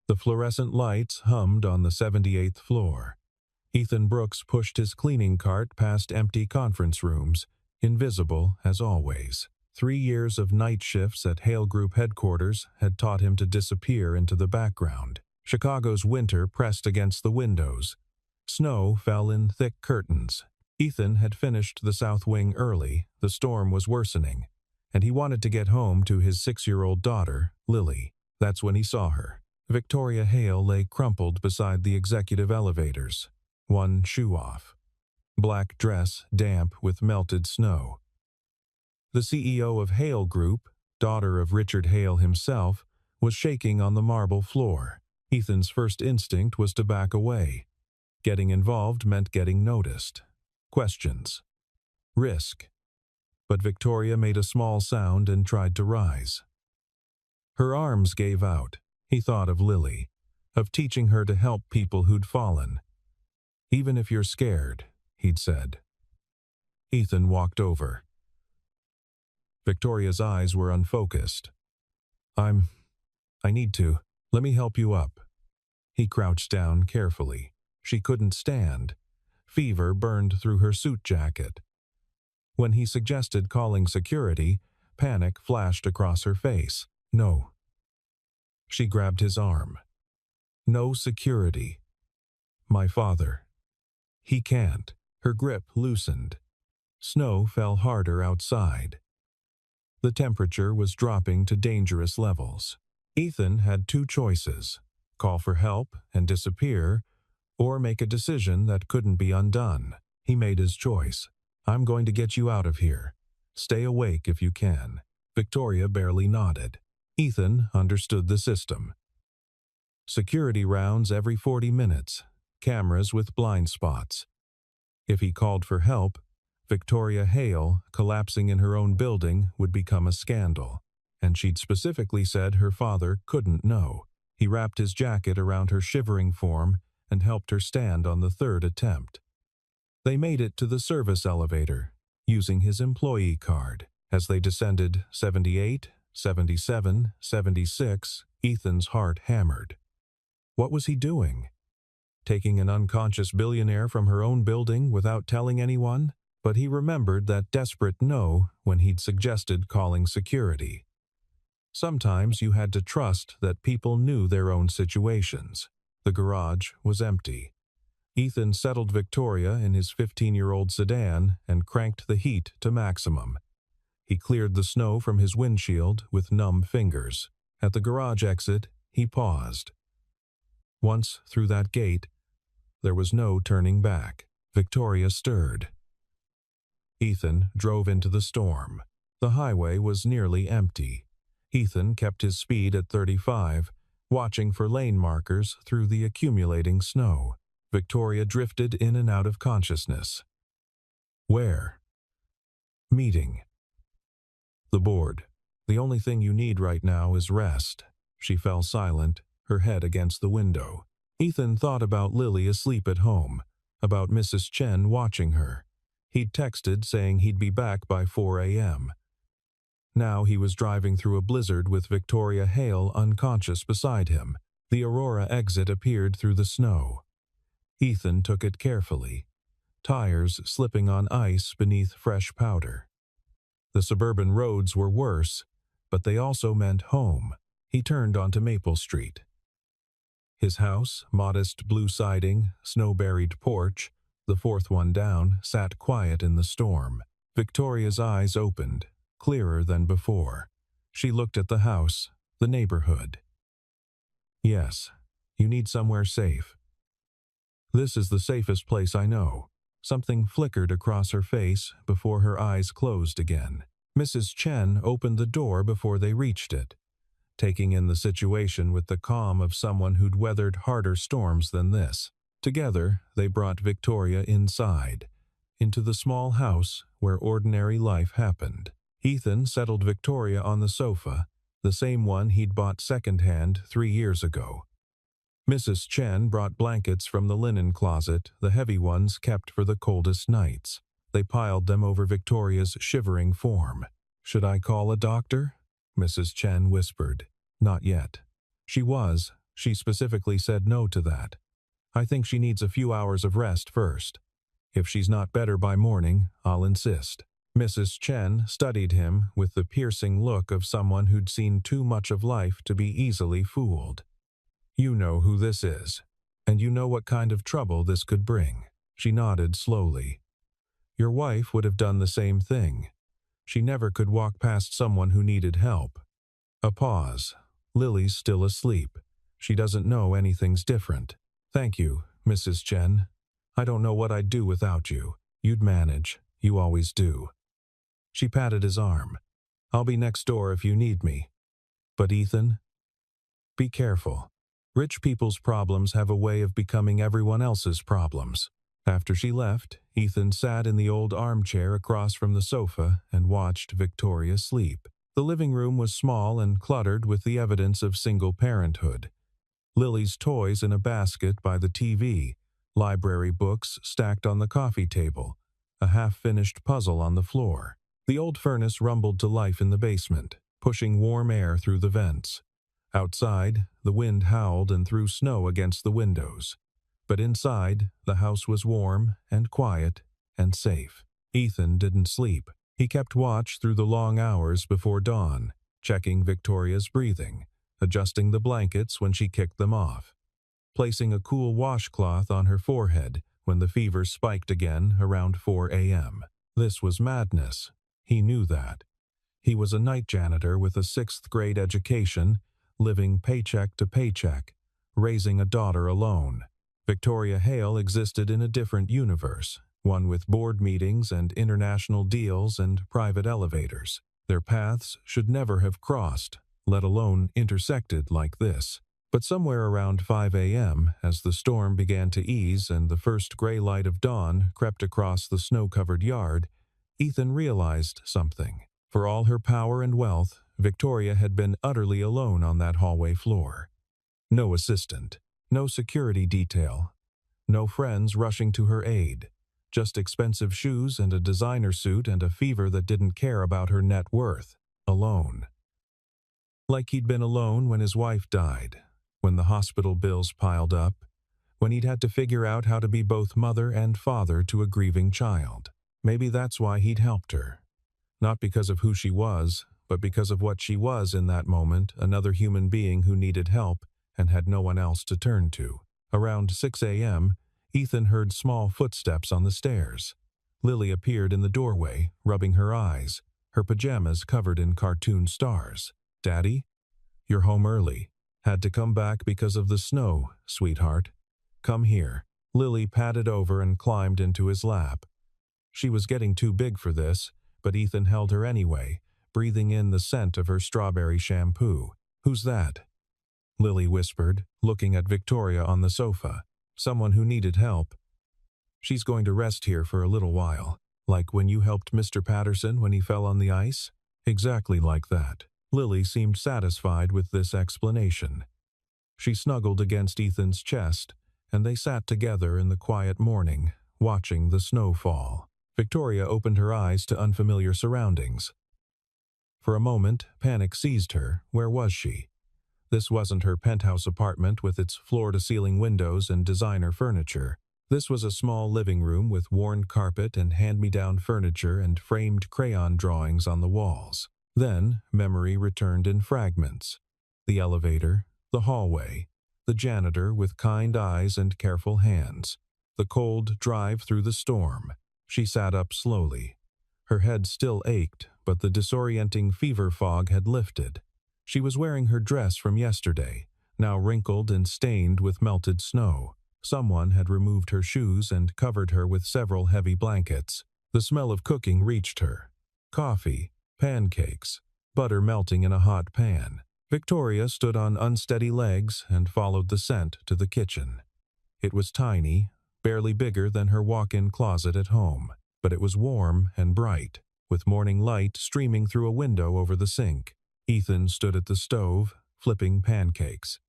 The fluorescent lights hummed on the 78th floor. Ethan Brooks pushed his cleaning cart past empty conference rooms, invisible as always. 3 years of night shifts at Hale Group headquarters had taught him to disappear into the background. Chicago's winter pressed against the windows. Snow fell in thick curtains. Ethan had finished the south wing early, the storm was worsening, and he wanted to get home to his 6-year-old daughter, Lily. That's when he saw her. Victoria Hale lay crumpled beside the executive elevators, one shoe off. Black dress damp with melted snow. The CEO of Hale Group, daughter of Richard Hale himself, was shaking on the marble floor. Ethan's first instinct was to back away. Getting involved meant getting noticed. Questions. Risk. But Victoria made a small sound and tried to rise. Her arms gave out. He thought of Lily, of teaching her to help people who'd fallen. "Even if you're scared," he'd said. Ethan walked over. Victoria's eyes were unfocused. I need to. Let me help you up." He crouched down carefully. She couldn't stand. Fever burned through her suit jacket. When he suggested calling security, panic flashed across her face. "No." She grabbed his arm. "No security. My father. He can't." Her grip loosened. Snow fell harder outside. The temperature was dropping to dangerous levels. Ethan had 2 choices: call for help and disappear, or make a decision that couldn't be undone. He made his choice. "I'm going to get you out of here. Stay awake if you can." Victoria barely nodded. Ethan understood the system. Security rounds every 40 minutes, cameras with blind spots. If he called for help, Victoria Hale collapsing in her own building would become a scandal, and she'd specifically said her father couldn't know. He wrapped his jacket around her shivering form and helped her stand on the 3rd attempt. They made it to the service elevator, using his employee card. As they descended 78, 77, 76, Ethan's heart hammered. What was he doing? Taking an unconscious billionaire from her own building without telling anyone? But he remembered that desperate no when he'd suggested calling security. Sometimes you had to trust that people knew their own situations. The garage was empty. Ethan settled Victoria in his 15-year-old sedan and cranked the heat to maximum. He cleared the snow from his windshield with numb fingers. At the garage exit, he paused. Once through that gate, there was no turning back. Victoria stirred. Ethan drove into the storm. The highway was nearly empty. Ethan kept his speed at 35, watching for lane markers through the accumulating snow. Victoria drifted in and out of consciousness. Where? Meeting. The board. The only thing you need right now is rest. She fell silent, her head against the window. Ethan thought about Lily asleep at home, about Mrs. Chen watching her. He'd texted saying he'd be back by 4 a.m. Now he was driving through a blizzard with Victoria Hale unconscious beside him. The Aurora exit appeared through the snow. Ethan took it carefully, tires slipping on ice beneath fresh powder. The suburban roads were worse, but they also meant home. He turned onto Maple Street. His house, modest blue siding, snow-buried porch, the 4th one down, sat quiet in the storm. Victoria's eyes opened, clearer than before. She looked at the house, the neighborhood. "Yes, you need somewhere safe." "This is the safest place I know." Something flickered across her face before her eyes closed again. Mrs. Chen opened the door before they reached it, taking in the situation with the calm of someone who'd weathered harder storms than this. Together, they brought Victoria inside, into the small house where ordinary life happened. Ethan settled Victoria on the sofa, the same one he'd bought secondhand 3 years ago. Mrs. Chen brought blankets from the linen closet, the heavy ones kept for the coldest nights. They piled them over Victoria's shivering form. "Should I call a doctor?" Mrs. Chen whispered. "Not yet." She was, She specifically said no to that. I think she needs a few hours of rest first. If she's not better by morning, I'll insist. Mrs. Chen studied him with the piercing look of someone who'd seen too much of life to be easily fooled. You know who this is, and you know what kind of trouble this could bring. She nodded slowly. Your wife would have done the same thing. She never could walk past someone who needed help. A pause. Lily's still asleep. She doesn't know anything's different. Thank you, Mrs. Chen. I don't know what I'd do without you. You'd manage. You always do. She patted his arm. I'll be next door if you need me. But Ethan? Be careful. Rich people's problems have a way of becoming everyone else's problems. After she left, Ethan sat in the old armchair across from the sofa and watched Victoria sleep. The living room was small and cluttered with the evidence of single parenthood. Lily's toys in a basket by the TV, library books stacked on the coffee table, a half-finished puzzle on the floor. The old furnace rumbled to life in the basement, pushing warm air through the vents. Outside, the wind howled and threw snow against the windows. But inside, the house was warm and quiet and safe. Ethan didn't sleep. He kept watch through the long hours before dawn, checking Victoria's breathing, adjusting the blankets when she kicked them off, placing a cool washcloth on her forehead when the fever spiked again around 4 a.m. This was madness. He knew that. He was a night janitor with a 6th-grade education, living paycheck to paycheck, raising a daughter alone. Victoria Hale existed in a different universe, one with board meetings and international deals and private elevators. Their paths should never have crossed, let alone intersected like this. But somewhere around 5 a.m., as the storm began to ease and the first gray light of dawn crept across the snow-covered yard, Ethan realized something. For all her power and wealth, Victoria had been utterly alone on that hallway floor. No assistant, no security detail, no friends rushing to her aid, just expensive shoes and a designer suit and a fever that didn't care about her net worth. Alone. Like he'd been alone when his wife died, when the hospital bills piled up, when he'd had to figure out how to be both mother and father to a grieving child. Maybe that's why he'd helped her. Not because of who she was, but because of what she was in that moment, another human being who needed help and had no one else to turn to. Around 6 a.m., Ethan heard small footsteps on the stairs. Lily appeared in the doorway, rubbing her eyes, her pajamas covered in cartoon stars. Daddy? You're home early. Had to come back because of the snow, sweetheart. Come here. Lily padded over and climbed into his lap. She was getting too big for this, but Ethan held her anyway, breathing in the scent of her strawberry shampoo. Who's that? Lily whispered, looking at Victoria on the sofa. Someone who needed help. She's going to rest here for a little while. Like when you helped Mr. Patterson when he fell on the ice? Exactly like that. Lily seemed satisfied with this explanation. She snuggled against Ethan's chest, and they sat together in the quiet morning, watching the snow fall. Victoria opened her eyes to unfamiliar surroundings. For a moment, panic seized her. Where was she? This wasn't her penthouse apartment with its floor-to-ceiling windows and designer furniture. This was a small living room with worn carpet and hand-me-down furniture and framed crayon drawings on the walls. Then, memory returned in fragments. The elevator, the hallway, the janitor with kind eyes and careful hands, the cold drive through the storm. She sat up slowly. Her head still ached, but the disorienting fever fog had lifted. She was wearing her dress from yesterday, now wrinkled and stained with melted snow. Someone had removed her shoes and covered her with several heavy blankets. The smell of cooking reached her. Coffee, pancakes, butter melting in a hot pan. Victoria stood on unsteady legs and followed the scent to the kitchen. It was tiny, barely bigger than her walk-in closet at home, but it was warm and bright, with morning light streaming through a window over the sink. Ethan stood at the stove, flipping pancakes.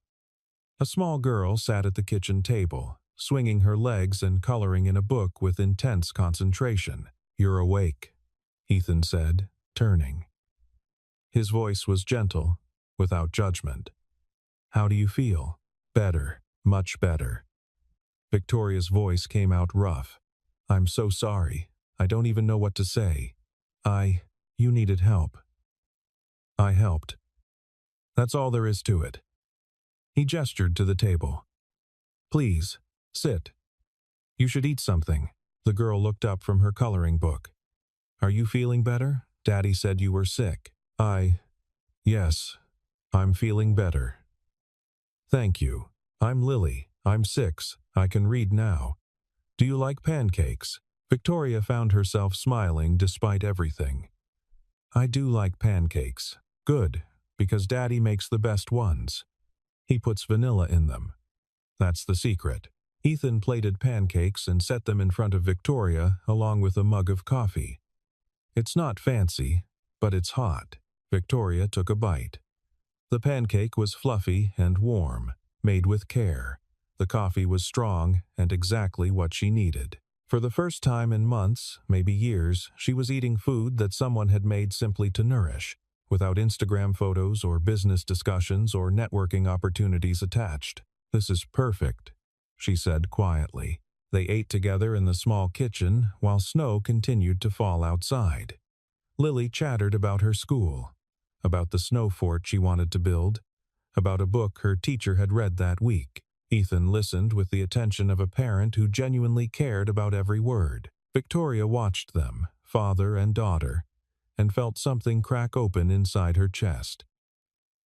A small girl sat at the kitchen table, swinging her legs and coloring in a book with intense concentration. "You're awake," Ethan said, turning. His voice was gentle, without judgment. "How do you feel?" Better, much better. Victoria's voice came out rough. I'm so sorry. I don't even know what to say. You needed help. I helped. That's all there is to it. He gestured to the table. Please, sit. You should eat something. The girl looked up from her coloring book. Are you feeling better? Daddy said you were sick. Yes, I'm feeling better. Thank you. I'm Lily. I'm 6. I can read now. Do you like pancakes? Victoria found herself smiling despite everything. I do like pancakes. Good, because Daddy makes the best ones. He puts vanilla in them. That's the secret. Ethan plated pancakes and set them in front of Victoria along with a mug of coffee. It's not fancy, but it's hot. Victoria took a bite. The pancake was fluffy and warm, made with care. The coffee was strong and exactly what she needed. For the first time in months, maybe years, she was eating food that someone had made simply to nourish, without Instagram photos or business discussions or networking opportunities attached. This is perfect, she said quietly. They ate together in the small kitchen while snow continued to fall outside. Lily chattered about her school, about the snow fort she wanted to build, about a book her teacher had read that week. Ethan listened with the attention of a parent who genuinely cared about every word. Victoria watched them, father and daughter, and felt something crack open inside her chest.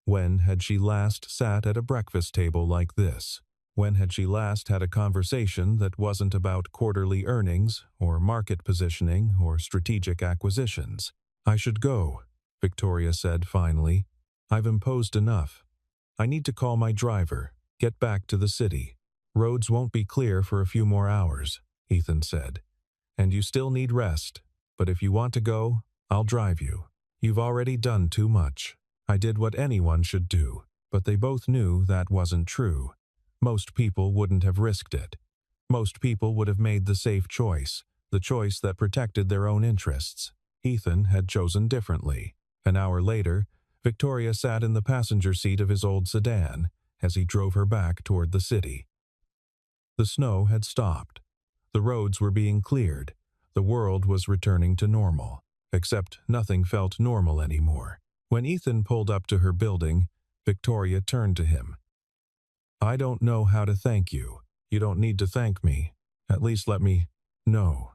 When had she last sat at a breakfast table like this? When had she last had a conversation that wasn't about quarterly earnings, or market positioning, or strategic acquisitions? I should go, Victoria said finally. I've imposed enough. I need to call my driver, get back to the city. Roads won't be clear for a few more hours, Ethan said. And you still need rest, but if you want to go, I'll drive you. You've already done too much. I did what anyone should do, but they both knew that wasn't true. Most people wouldn't have risked it. Most people would have made the safe choice, the choice that protected their own interests. Ethan had chosen differently. An hour later, Victoria sat in the passenger seat of his old sedan as he drove her back toward the city. The snow had stopped. The roads were being cleared. The world was returning to normal, except nothing felt normal anymore. When Ethan pulled up to her building, Victoria turned to him. I don't know how to thank you. You don't need to thank me. At least let me know.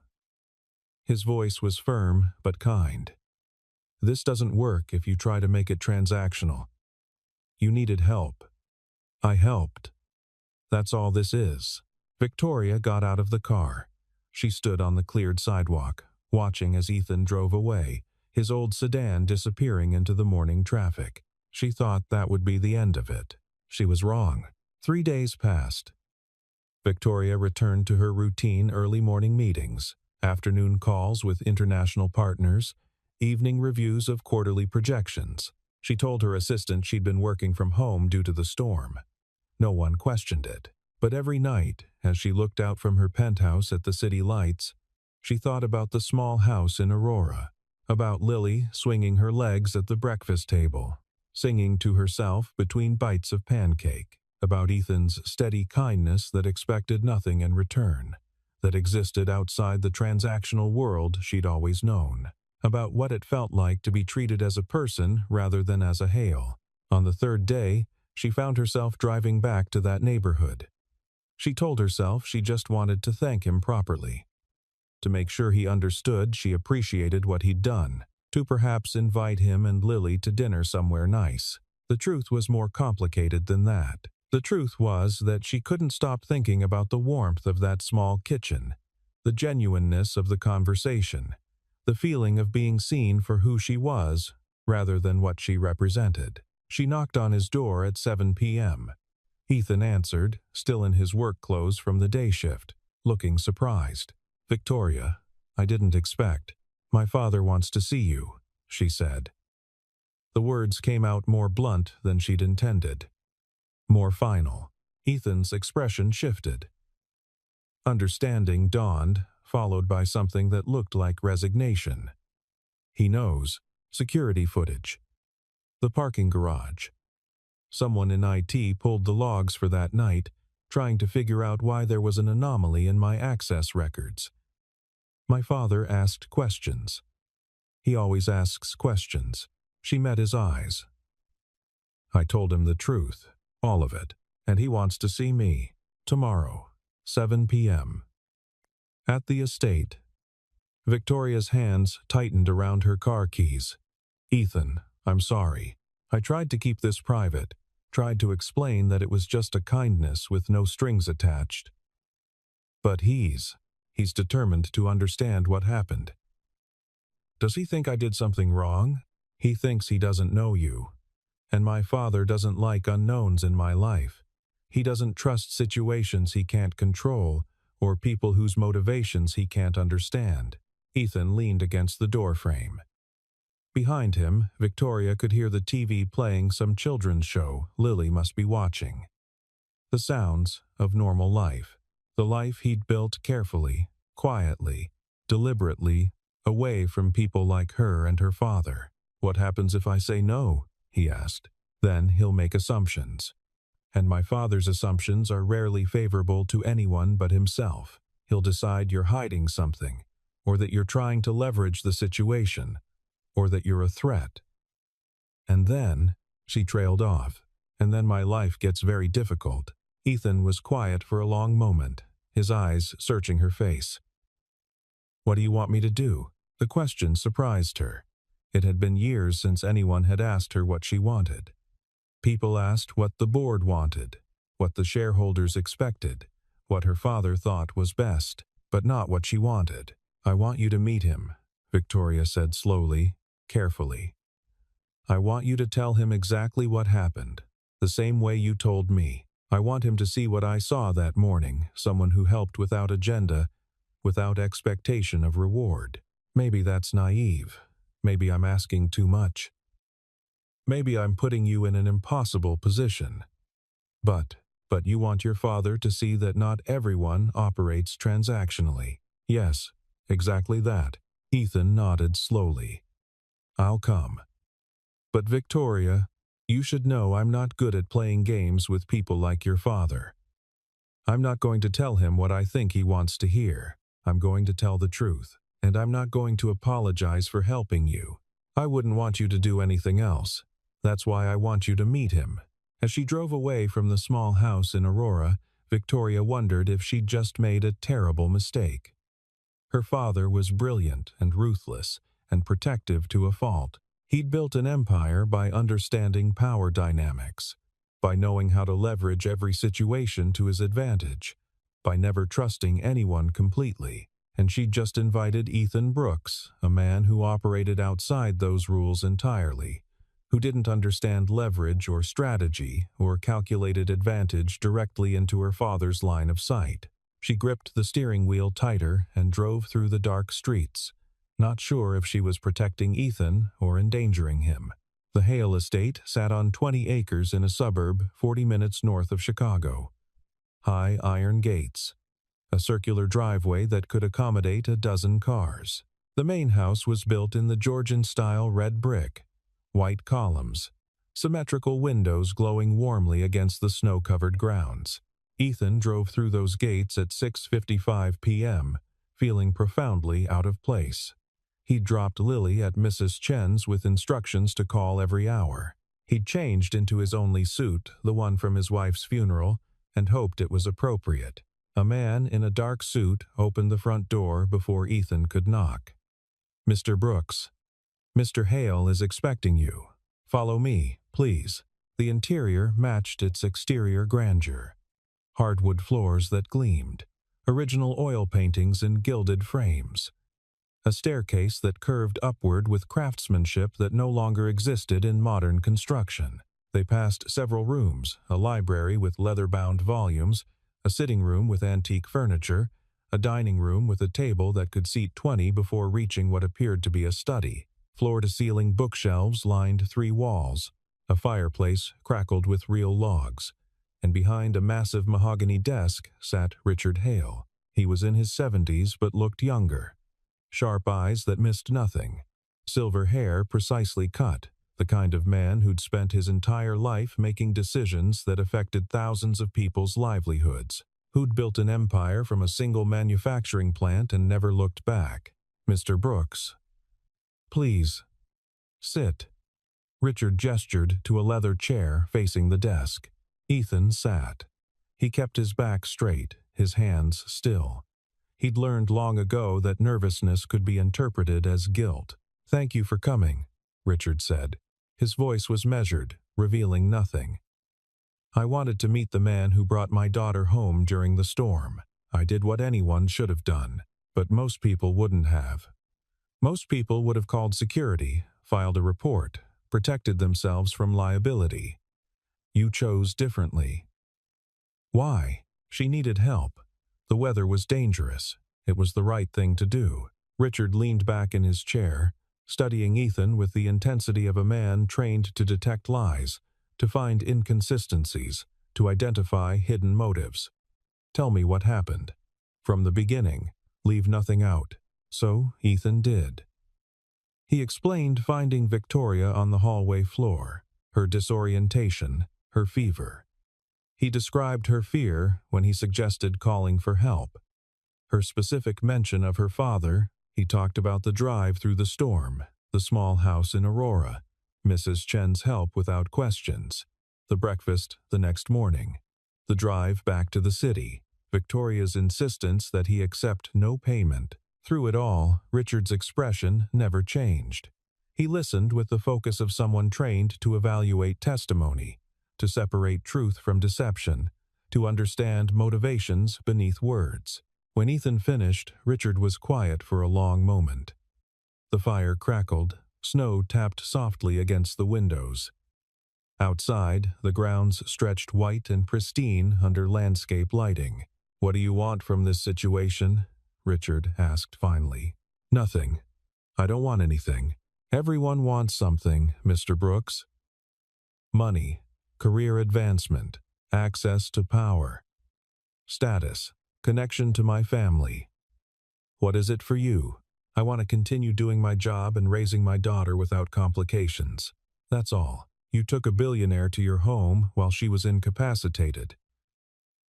His voice was firm but kind. This doesn't work if you try to make it transactional. You needed help. I helped. That's all this is. Victoria got out of the car. She stood on the cleared sidewalk, watching as Ethan drove away, his old sedan disappearing into the morning traffic. She thought that would be the end of it. She was wrong. 3 days passed. Victoria returned to her routine early morning meetings, afternoon calls with international partners, evening reviews of quarterly projections. She told her assistant she'd been working from home due to the storm. No one questioned it. But every night, as she looked out from her penthouse at the city lights, she thought about the small house in Aurora, about Lily swinging her legs at the breakfast table, singing to herself between bites of pancake, about Ethan's steady kindness that expected nothing in return, that existed outside the transactional world she'd always known, about what it felt like to be treated as a person rather than as a hail. On the 3rd day, she found herself driving back to that neighborhood. She told herself she just wanted to thank him properly, to make sure he understood she appreciated what he'd done, to perhaps invite him and Lily to dinner somewhere nice. The truth was more complicated than that. The truth was that she couldn't stop thinking about the warmth of that small kitchen, the genuineness of the conversation, the feeling of being seen for who she was rather than what she represented. She knocked on his door at 7 p.m. Ethan answered, still in his work clothes from the day shift, looking surprised. Victoria, I didn't expect. My father wants to see you, she said. The words came out more blunt than she'd intended. More final. Ethan's expression shifted. Understanding dawned, followed by something that looked like resignation. He knows. Security footage. The parking garage. Someone in IT pulled the logs for that night, trying to figure out why there was an anomaly in my access records. My father asked questions. He always asks questions. She met his eyes. I told him the truth, all of it, and he wants to see me, tomorrow, 7 p.m. At the estate. Victoria's hands tightened around her car keys. Ethan, I'm sorry. I tried to keep this private, tried to explain that it was just a kindness with no strings attached. But he's determined to understand what happened. Does he think I did something wrong? He thinks he doesn't know you. And my father doesn't like unknowns in my life. He doesn't trust situations he can't control or people whose motivations he can't understand. Ethan leaned against the doorframe. Behind him, Victoria could hear the TV playing some children's show Lily must be watching. The sounds of normal life. The life he'd built carefully, quietly, deliberately, away from people like her and her father. What happens if I say no? He asked. Then he'll make assumptions. And my father's assumptions are rarely favorable to anyone but himself. He'll decide you're hiding something, or that you're trying to leverage the situation, or that you're a threat. And then, she trailed off, and then my life gets very difficult. Ethan was quiet for a long moment, his eyes searching her face. What do you want me to do? The question surprised her. It had been years since anyone had asked her what she wanted. People asked what the board wanted, what the shareholders expected, what her father thought was best, but not what she wanted. I want you to meet him, Victoria said slowly, carefully. I want you to tell him exactly what happened, the same way you told me. I want him to see what I saw that morning, someone who helped without agenda, without expectation of reward. Maybe that's naive. Maybe I'm asking too much. Maybe I'm putting you in an impossible position. But you want your father to see that not everyone operates transactionally. Yes, exactly that. Ethan nodded slowly. I'll come. But Victoria, you should know I'm not good at playing games with people like your father. I'm not going to tell him what I think he wants to hear. I'm going to tell the truth, and I'm not going to apologize for helping you. I wouldn't want you to do anything else. That's why I want you to meet him. As she drove away from the small house in Aurora, Victoria wondered if she'd just made a terrible mistake. Her father was brilliant and ruthless and protective to a fault. He'd built an empire by understanding power dynamics, by knowing how to leverage every situation to his advantage, by never trusting anyone completely. And she'd just invited Ethan Brooks, a man who operated outside those rules entirely, who didn't understand leverage or strategy or calculated advantage directly into her father's line of sight. She gripped the steering wheel tighter and drove through the dark streets, not sure if she was protecting Ethan or endangering him. The Hale estate sat on 20 acres in a suburb 40 minutes north of Chicago. High iron gates, a circular driveway that could accommodate a dozen cars. The main house was built in the Georgian-style red brick, white columns, symmetrical windows glowing warmly against the snow-covered grounds. Ethan drove through those gates at 6:55 p.m., feeling profoundly out of place. He'd dropped Lily at Mrs. Chen's with instructions to call every hour. He'd changed into his only suit, the one from his wife's funeral, and hoped it was appropriate. A man in a dark suit opened the front door before Ethan could knock. Mr. Brooks, Mr. Hale is expecting you. Follow me, please. The interior matched its exterior grandeur. Hardwood floors that gleamed, original oil paintings in gilded frames. A staircase that curved upward with craftsmanship that no longer existed in modern construction. They passed several rooms, a library with leather-bound volumes, a sitting room with antique furniture, a dining room with a table that could seat 20 before reaching what appeared to be a study. Floor-to-ceiling bookshelves lined 3 walls. A fireplace crackled with real logs. And behind a massive mahogany desk sat Richard Hale. He was in his 70s but looked younger. Sharp eyes that missed nothing. Silver hair precisely cut. the kind of man who'd spent his entire life making decisions that affected thousands of people's livelihoods, who'd built an empire from a single manufacturing plant and never looked back. "Mr. Brooks, please, sit." Richard gestured to a leather chair facing the desk. Ethan sat. He kept his back straight, his hands still. He'd learned long ago that nervousness could be interpreted as guilt. "Thank you for coming," Richard said. His voice was measured, revealing nothing. "I wanted to meet the man who brought my daughter home during the storm. I did what anyone should have done, but most people wouldn't have. Most people would have called security, filed a report, protected themselves from liability. You chose differently." "Why?" "She needed help. The weather was dangerous. It was the right thing to do." Richard leaned back in his chair, studying Ethan with the intensity of a man trained to detect lies, to find inconsistencies, to identify hidden motives. "Tell me what happened. From the beginning. Leave nothing out." So Ethan did. He explained finding Victoria on the hallway floor, her disorientation, her fever. He described her fear when he suggested calling for help. Her specific mention of her father. He talked about the drive through the storm, the small house in Aurora, Mrs. Chen's help without questions, the breakfast the next morning, the drive back to the city, Victoria's insistence that he accept no payment. Through it all, Richard's expression never changed. He listened with the focus of someone trained to evaluate testimony, to separate truth from deception, to understand motivations beneath words. When Ethan finished, Richard was quiet for a long moment. The fire crackled, snow tapped softly against the windows. Outside, the grounds stretched white and pristine under landscape lighting. "What do you want from this situation?" Richard asked finally. "Nothing. I don't want anything. Everyone wants something, Mr. Brooks. Money, career advancement, access to power, status, connection to my family. What is it for you? I want to continue doing my job and raising my daughter without complications. That's all. You took a billionaire to your home while she was incapacitated.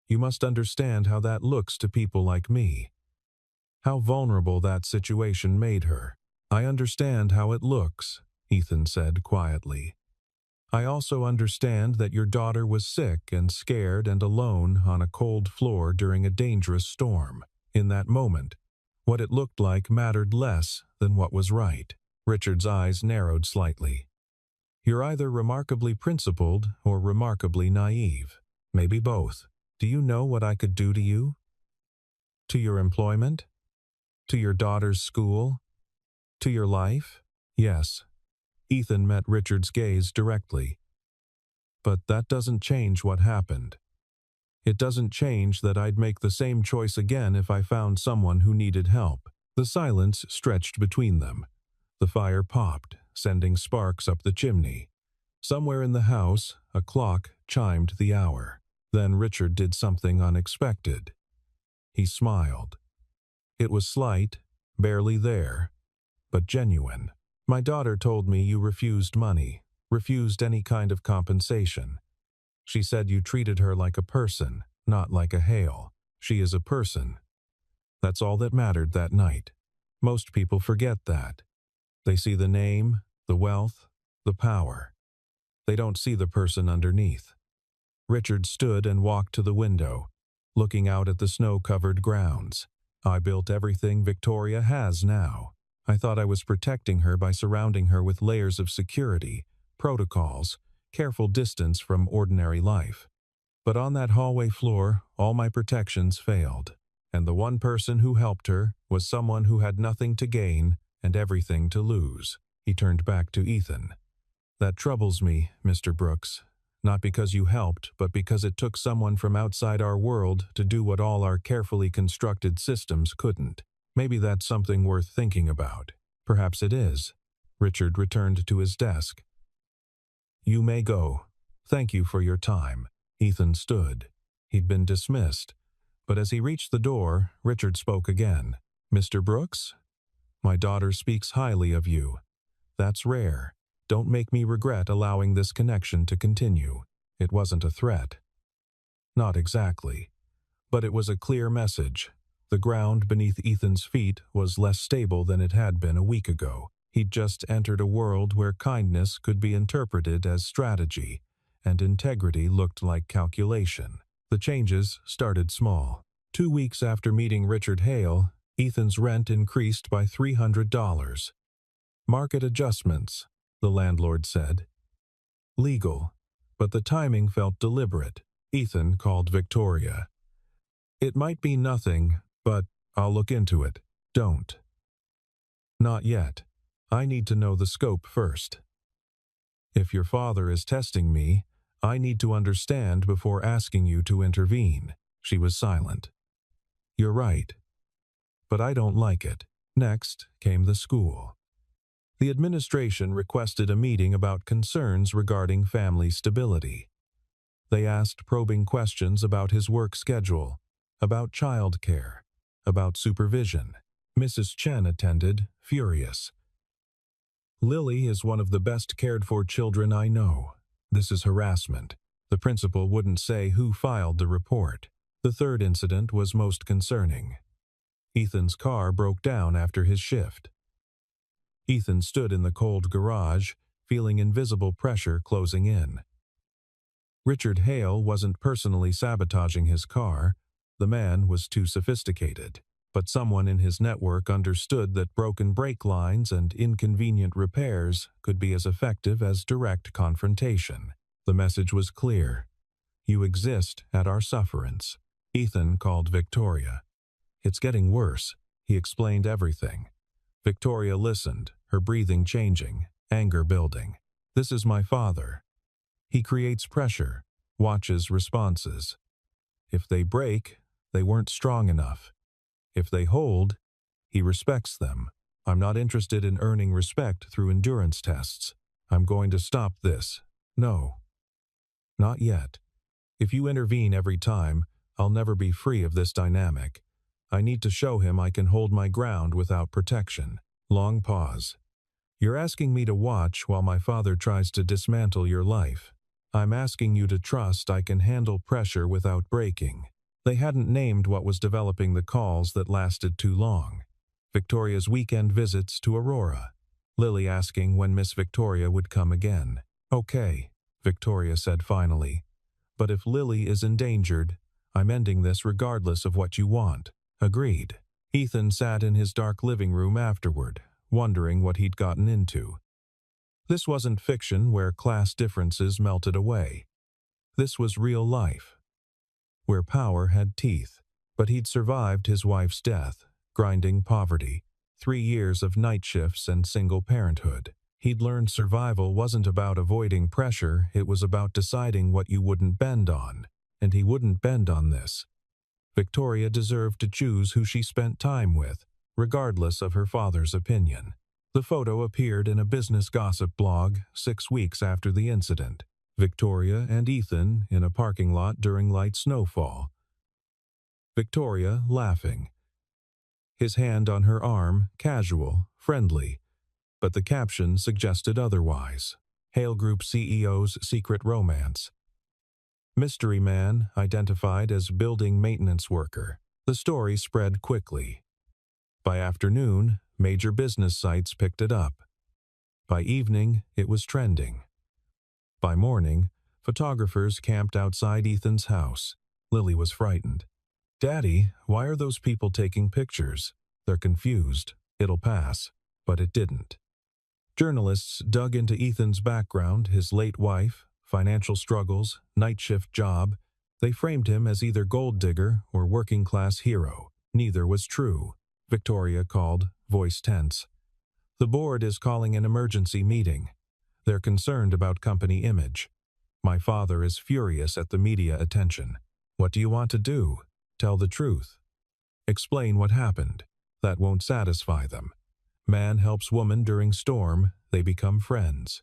You must understand how that looks to people like me. How vulnerable that situation made her." "I understand how it looks," Ethan said quietly. "I also understand that your daughter was sick and scared and alone on a cold floor during a dangerous storm. In that moment, what it looked like mattered less than what was right." Richard's eyes narrowed slightly. "You're either remarkably principled or remarkably naive. Maybe both. Do you know what I could do to you? To your employment? To your daughter's school? To your life?" "Yes." Ethan met Richard's gaze directly. "But that doesn't change what happened. It doesn't change that I'd make the same choice again if I found someone who needed help." The silence stretched between them. The fire popped, sending sparks up the chimney. Somewhere in the house, a clock chimed the hour. Then Richard did something unexpected. He smiled. It was slight, barely there, but genuine. "My daughter told me you refused money, refused any kind of compensation. She said you treated her like a person, not like a Hale. She is a person. That's all that mattered that night. Most people forget that. They see the name, the wealth, the power. They don't see the person underneath." Richard stood and walked to the window, looking out at the snow-covered grounds. "I built everything Victoria has now. I thought I was protecting her by surrounding her with layers of security, protocols, careful distance from ordinary life. But on that hallway floor, all my protections failed, and the one person who helped her was someone who had nothing to gain and everything to lose." He turned back to Ethan. "That troubles me, Mr. Brooks. Not because you helped, but because it took someone from outside our world to do what all our carefully constructed systems couldn't. Maybe that's something worth thinking about." "Perhaps it is." Richard returned to his desk. "You may go. Thank you for your time." Ethan stood. He'd been dismissed, but as he reached the door, Richard spoke again. "Mr. Brooks? My daughter speaks highly of you. That's rare. Don't make me regret allowing this connection to continue. It wasn't a threat. Not exactly. But it was a clear message. The ground beneath Ethan's feet was less stable than it had been a week ago. He'd just entered a world where kindness could be interpreted as strategy, and integrity looked like calculation. The changes started small. 2 weeks after meeting Richard Hale, Ethan's rent increased by $300. Market adjustments, the landlord said. Legal, but the timing felt deliberate. Ethan called Victoria. It might be nothing, but I'll look into it. Don't. Not yet. I need to know the scope first. If your father is testing me, I need to understand before asking you to intervene. She was silent. You're right. But I don't like it. Next came the school. The administration requested a meeting about concerns regarding family stability. They asked probing questions about his work schedule, about child care, about supervision. Mrs. Chen attended, furious. Lily is one of the best cared-for children I know. This is harassment. The principal wouldn't say who filed the report. The third incident was most concerning. Ethan's car broke down after his shift. Ethan stood in the cold garage, feeling invisible pressure closing in. Richard Hale wasn't personally sabotaging his car. The man was too sophisticated. But someone in his network understood that broken brake lines and inconvenient repairs could be as effective as direct confrontation. The message was clear. You exist at our sufferance. Ethan called Victoria. It's getting worse. He explained everything. Victoria listened, her breathing changing, anger building. This is my father. He creates pressure, watches responses. If they break, they weren't strong enough. If they hold, he respects them. I'm not interested in earning respect through endurance tests. I'm going to stop this. No. Not yet. If you intervene every time, I'll never be free of this dynamic. I need to show him I can hold my ground without protection. Long pause. You're asking me to watch while my father tries to dismantle your life. I'm asking you to trust I can handle pressure without breaking. They hadn't named what was developing the calls that lasted too long. Victoria's weekend visits to Aurora. Lily asking when Miss Victoria would come again. Okay, Victoria said finally. But if Lily is endangered, I'm ending this regardless of what you want. Agreed. Ethan sat in his dark living room afterward, wondering what he'd gotten into. This wasn't fiction where class differences melted away. This was real life, where power had teeth. But he'd survived his wife's death, grinding poverty, 3 years of night shifts and single parenthood. He'd learned survival wasn't about avoiding pressure, it was about deciding what you wouldn't bend on. And he wouldn't bend on this. Victoria deserved to choose who she spent time with, regardless of her father's opinion. The photo appeared in a business gossip blog 6 weeks after the incident. Victoria and Ethan in a parking lot during light snowfall. Victoria laughing. His hand on her arm, casual, friendly. But the caption suggested otherwise. Hale Group CEO's secret romance. Mystery man identified as building maintenance worker. The story spread quickly. By afternoon, major business sites picked it up. By evening, it was trending. By morning, photographers camped outside Ethan's house. Lily was frightened. Daddy, why are those people taking pictures? They're confused. It'll pass. But it didn't. Journalists dug into Ethan's background, his late wife, financial struggles, night shift job. They framed him as either gold digger or working class hero. Neither was true. Victoria called, voice tense. The board is calling an emergency meeting. They're concerned about company image. My father is furious at the media attention. What do you want to do? Tell the truth. Explain what happened. That won't satisfy them. Man helps woman during storm, they become friends.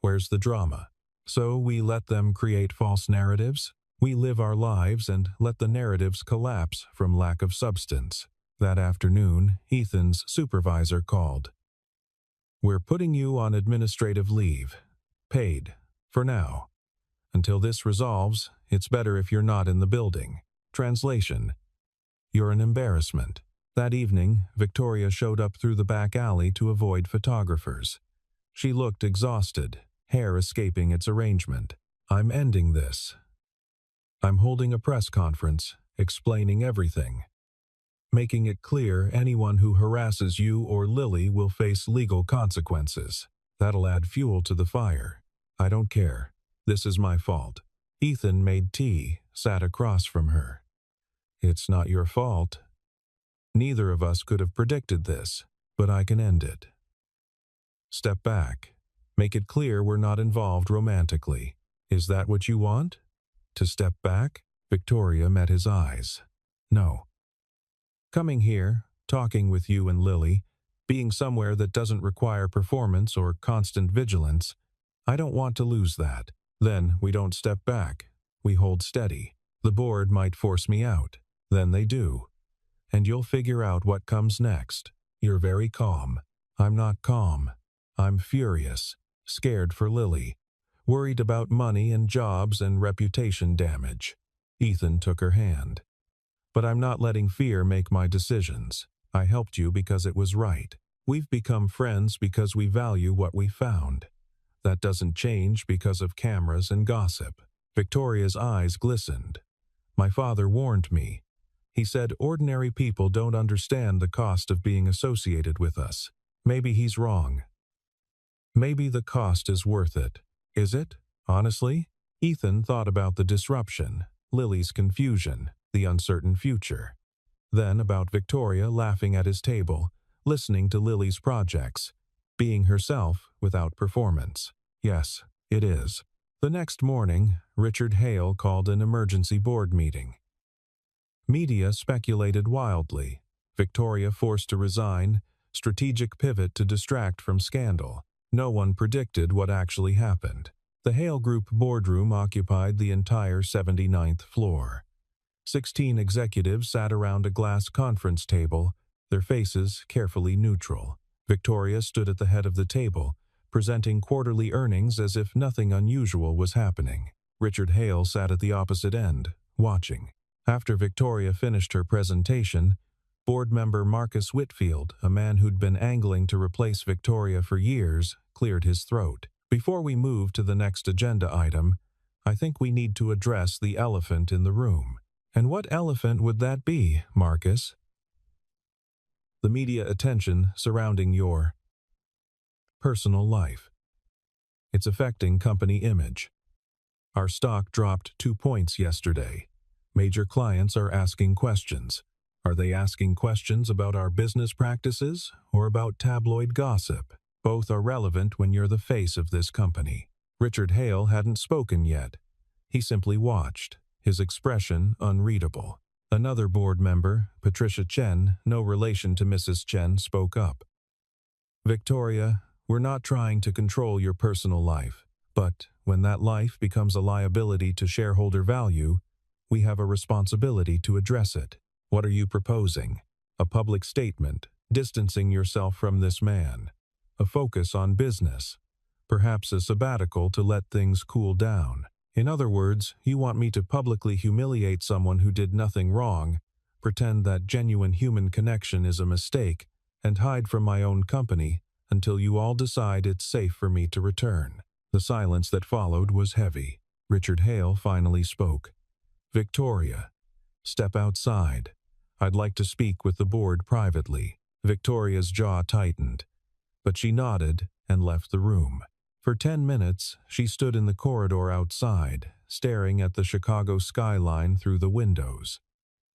Where's the drama? So we let them create false narratives? We live our lives and let the narratives collapse from lack of substance. That afternoon, Ethan's supervisor called. We're putting you on administrative leave. Paid. For now. Until this resolves, it's better if you're not in the building. Translation. You're an embarrassment. That evening, Victoria showed up through the back alley to avoid photographers. She looked exhausted, hair escaping its arrangement. I'm ending this. I'm holding a press conference, explaining everything. Making it clear anyone who harasses you or Lily will face legal consequences. That'll add fuel to the fire. I don't care. This is my fault. Ethan made tea, sat across from her. It's not your fault. Neither of us could have predicted this, but I can end it. Step back. Make it clear we're not involved romantically. Is that what you want? To step back? Victoria met his eyes. No. Coming here, talking with you and Lily, being somewhere that doesn't require performance or constant vigilance, I don't want to lose that. Then we don't step back. We hold steady. The board might force me out. Then they do. And you'll figure out what comes next. You're very calm. I'm not calm. I'm furious, scared for Lily, worried about money and jobs and reputation damage. Ethan took her hand. But I'm not letting fear make my decisions. I helped you because it was right. We've become friends because we value what we found. That doesn't change because of cameras and gossip. Victoria's eyes glistened. My father warned me. He said ordinary people don't understand the cost of being associated with us. Maybe he's wrong. Maybe the cost is worth it. Is it? Honestly? Ethan thought about the disruption, Lily's confusion, the uncertain future. Then about Victoria laughing at his table, listening to Lily's projects, being herself without performance. Yes, it is. The next morning, Richard Hale called an emergency board meeting. Media speculated wildly. Victoria forced to resign, strategic pivot to distract from scandal. No one predicted what actually happened. The Hale Group boardroom occupied the entire 79th floor. 16 executives sat around a glass conference table, their faces carefully neutral. Victoria stood at the head of the table, presenting quarterly earnings as if nothing unusual was happening. Richard Hale sat at the opposite end, watching. After Victoria finished her presentation, board member Marcus Whitfield, a man who'd been angling to replace Victoria for years, cleared his throat. Before we move to the next agenda item, I think we need to address the elephant in the room. And what elephant would that be, Marcus? The media attention surrounding your personal life. It's affecting company image. Our stock dropped 2 points yesterday. Major clients are asking questions. Are they asking questions about our business practices or about tabloid gossip? Both are relevant when you're the face of this company. Richard Hale hadn't spoken yet. He simply watched, his expression unreadable. Another board member, Patricia Chen, no relation to Mrs. Chen, spoke up. Victoria, we're not trying to control your personal life, but when that life becomes a liability to shareholder value, we have a responsibility to address it. What are you proposing? A public statement, distancing yourself from this man. A focus on business. Perhaps a sabbatical to let things cool down. In other words, you want me to publicly humiliate someone who did nothing wrong, pretend that genuine human connection is a mistake, and hide from my own company until you all decide it's safe for me to return. The silence that followed was heavy. Richard Hale finally spoke. Victoria, step outside. I'd like to speak with the board privately. Victoria's jaw tightened, but she nodded and left the room. For 10 minutes, she stood in the corridor outside, staring at the Chicago skyline through the windows.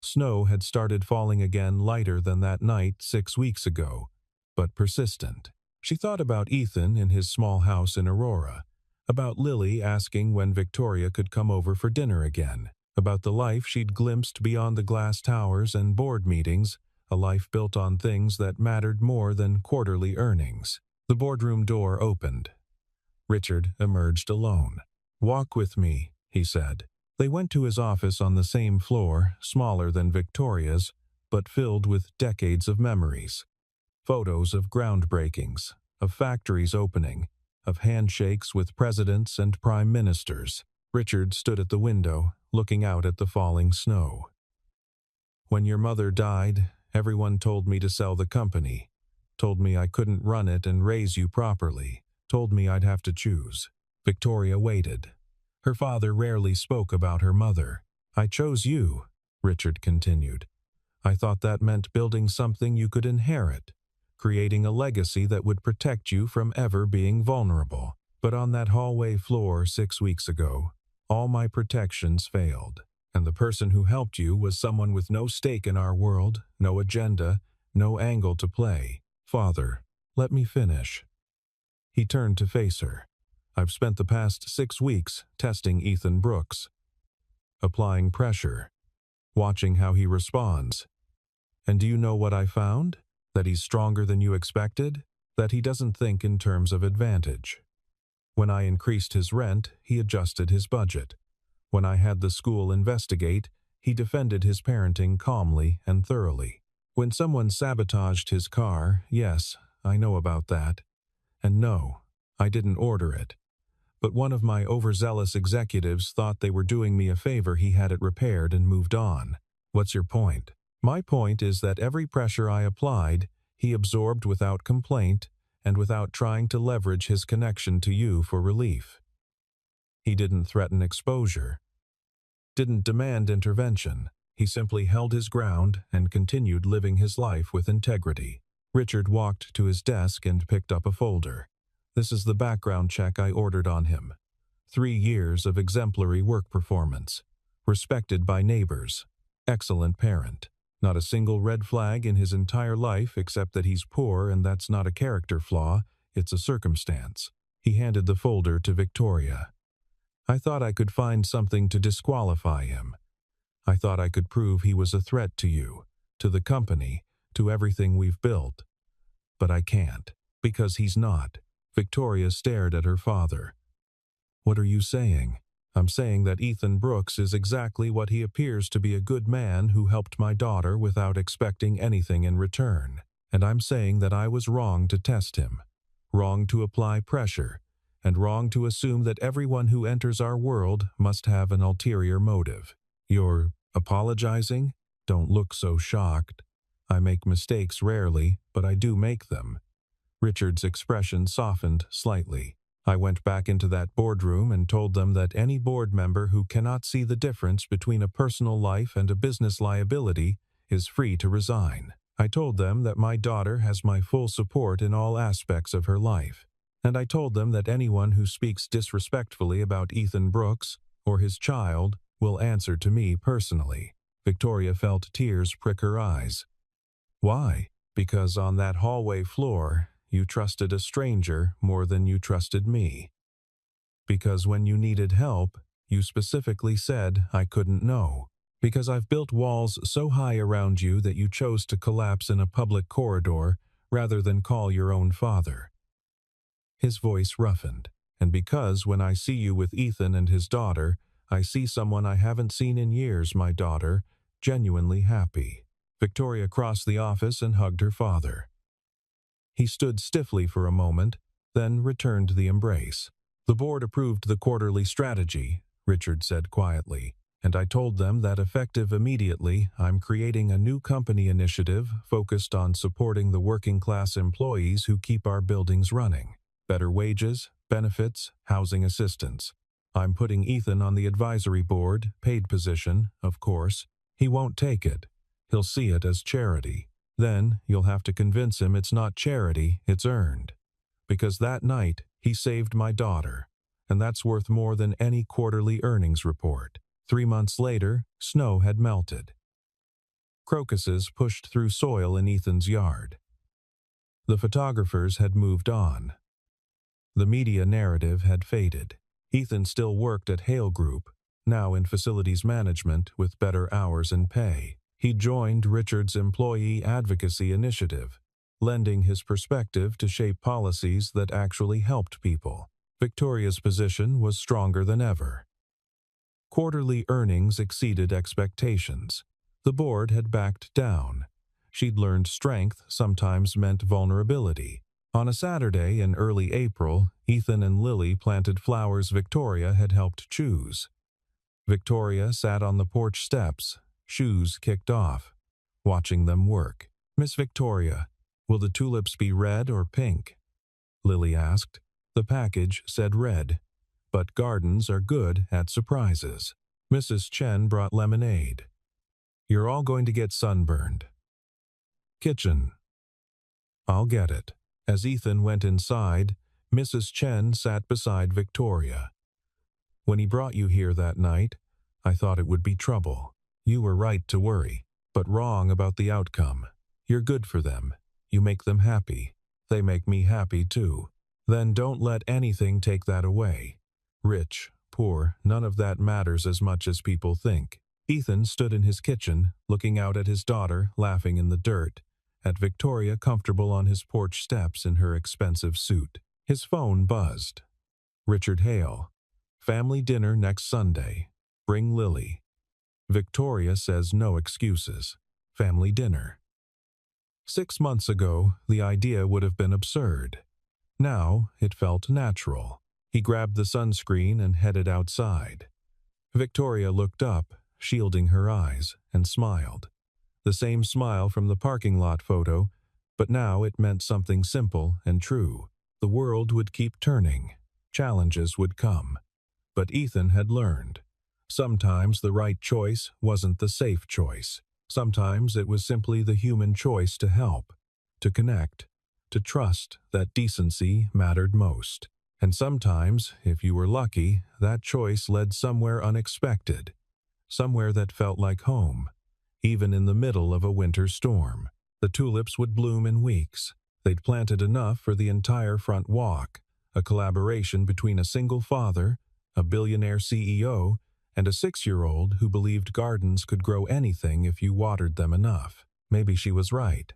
Snow had started falling again, lighter than that night 6 weeks ago, but persistent. She thought about Ethan in his small house in Aurora, about Lily asking when Victoria could come over for dinner again, about the life she'd glimpsed beyond the glass towers and board meetings, a life built on things that mattered more than quarterly earnings. The boardroom door opened. Richard emerged alone. "Walk with me," he said. They went to his office on the same floor, smaller than Victoria's, but filled with decades of memories. Photos of groundbreakings, of factories opening, of handshakes with presidents and prime ministers. Richard stood at the window, looking out at the falling snow. When your mother died, everyone told me to sell the company, told me I couldn't run it and raise you properly, told me I'd have to choose. Victoria waited. Her father rarely spoke about her mother. I chose you, Richard continued. I thought that meant building something you could inherit, creating a legacy that would protect you from ever being vulnerable. But on that hallway floor 6 weeks ago, all my protections failed. And the person who helped you was someone with no stake in our world, no agenda, no angle to play. Father, let me finish. He turned to face her. I've spent the past 6 weeks testing Ethan Brooks, applying pressure, watching how he responds. And do you know what I found? That he's stronger than you expected? That he doesn't think in terms of advantage. When I increased his rent, he adjusted his budget. When I had the school investigate, he defended his parenting calmly and thoroughly. When someone sabotaged his car, yes, I know about that. And no, I didn't order it. But one of my overzealous executives thought they were doing me a favor. He had it repaired and moved on. What's your point? My point is that every pressure I applied, he absorbed without complaint and without trying to leverage his connection to you for relief. He didn't threaten exposure, didn't demand intervention. He simply held his ground and continued living his life with integrity. Richard walked to his desk and picked up a folder. This is the background check I ordered on him. 3 years of exemplary work performance. Respected by neighbors. Excellent parent. Not a single red flag in his entire life except that he's poor, and that's not a character flaw, it's a circumstance. He handed the folder to Victoria. I thought I could find something to disqualify him. I thought I could prove he was a threat to you, to the company, to everything we've built. But I can't, because he's not. Victoria stared at her father. What are you saying? I'm saying that Ethan Brooks is exactly what he appears to be, a good man who helped my daughter without expecting anything in return. And I'm saying that I was wrong to test him, wrong to apply pressure, and wrong to assume that everyone who enters our world must have an ulterior motive. You're apologizing? Don't look so shocked. I make mistakes rarely, but I do make them. Richard's expression softened slightly. I went back into that boardroom and told them that any board member who cannot see the difference between a personal life and a business liability is free to resign. I told them that my daughter has my full support in all aspects of her life. And I told them that anyone who speaks disrespectfully about Ethan Brooks or his child will answer to me personally. Victoria felt tears prick her eyes. Why? Because on that hallway floor, you trusted a stranger more than you trusted me. Because when you needed help, you specifically said I couldn't know. Because I've built walls so high around you that you chose to collapse in a public corridor rather than call your own father. His voice roughened. And because when I see you with Ethan and his daughter, I see someone I haven't seen in years, my daughter, genuinely happy. Victoria crossed the office and hugged her father. He stood stiffly for a moment, then returned the embrace. The board approved the quarterly strategy, Richard said quietly, and I told them that effective immediately, I'm creating a new company initiative focused on supporting the working-class employees who keep our buildings running. Better wages, benefits, housing assistance. I'm putting Ethan on the advisory board, paid position, of course. He won't take it. He'll see it as charity. Then you'll have to convince him it's not charity, it's earned. Because that night, he saved my daughter, and that's worth more than any quarterly earnings report. 3 months later, snow had melted. Crocuses pushed through soil in Ethan's yard. The photographers had moved on. The media narrative had faded. Ethan still worked at Hale Group, now in facilities management with better hours and pay. He joined Richard's employee advocacy initiative, lending his perspective to shape policies that actually helped people. Victoria's position was stronger than ever. Quarterly earnings exceeded expectations. The board had backed down. She'd learned strength sometimes meant vulnerability. On a Saturday in early April, Ethan and Lily planted flowers Victoria had helped choose. Victoria sat on the porch steps, shoes kicked off, watching them work. "Miss Victoria, will the tulips be red or pink?" Lily asked. The package said red, but gardens are good at surprises. Mrs. Chen brought lemonade. "You're all going to get sunburned." Kitchen. "I'll get it." As Ethan went inside, Mrs. Chen sat beside Victoria. "When he brought you here that night, I thought it would be trouble. You were right to worry, but wrong about the outcome. You're good for them. You make them happy. They make me happy too. Then don't let anything take that away. Rich, poor, none of that matters as much as people think." Ethan stood in his kitchen, looking out at his daughter laughing in the dirt, at Victoria comfortable on his porch steps in her expensive suit. His phone buzzed. "Richard Hale. Family dinner next Sunday. Bring Lily." Victoria says no excuses. Family dinner. 6 months ago, the idea would have been absurd. Now, it felt natural. He grabbed the sunscreen and headed outside. Victoria looked up, shielding her eyes, and smiled. The same smile from the parking lot photo, but now it meant something simple and true. The world would keep turning. Challenges would come. But Ethan had learned. Sometimes the right choice wasn't the safe choice. Sometimes it was simply the human choice to help, to connect, to trust that decency mattered most. And sometimes, if you were lucky, that choice led somewhere unexpected, somewhere that felt like home, even in the middle of a winter storm. The tulips would bloom in weeks. They'd planted enough for the entire front walk, a collaboration between a single father, a billionaire CEO, and a 6-year-old who believed gardens could grow anything if you watered them enough. Maybe she was right.